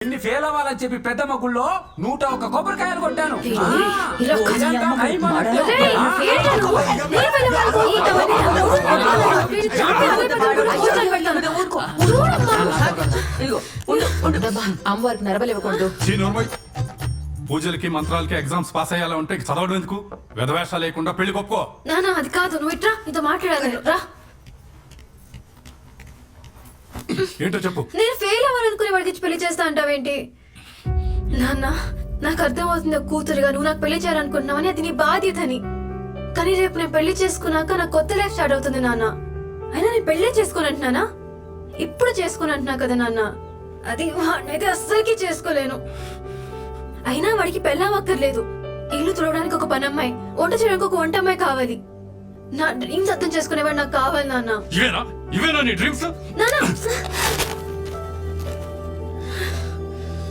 ఇన్ని ఫెయిల్ అవ్వాలని చెప్పి పెద్దమ్మ గుళ్ళో 101 కొబ్బరికాయలు కొట్టాను. అమ్మవారికి నరబలివ్వకూడదు. పూజలకి మంత్రాలకి ఎగ్జామ్స్ పాస్ అయ్యేలా ఉంటే చదవడం ఎందుకు? వెధవేషాలు లేకుండా పెళ్లి కొప్పుకో. నానా అది కాదు, నువ్వు ఇట్రా, నీతో మాట్లాడాలి రా. ఏంటో చెప్పు. నేను ఫెయిల్ అవ్వాలనుకుని వాడికి ఇచ్చి పెళ్లి చేస్తా అంటావేంటి? నాన్న నాకు అర్థం అవుతుంది, కూతురుగా నువ్వు నాకు పెళ్లి చేయాలనుకుంటున్నావని, అది నీ బాధ్యతని. కానీ రేపు నేను పెళ్లి చేసుకున్నాక నాకు కొత్త లైఫ్ స్టార్ట్ అవుతుంది నాన్న. అయినా నేను పెళ్లి చేసుకుని అంటున్నానా? ఇప్పుడు చేసుకుని అంటున్నా కదా నాన్న. అది వాడినైతే అస్సలకి చేసుకోలేను. అయినా వాడికి పెళ్ళావక్కర్లేదు. ఇల్లు తుడవడానికి ఒక పనమ్మాయి, వంట చేయడానికి ఒక వంట అమ్మాయి కావాలి. నా డ్రీమ్స్ అర్థం చేసుకునేవాడు నాకు కావాలి నాన్న. ఇవేనా నీ డ్రీమ్స్? నాన్న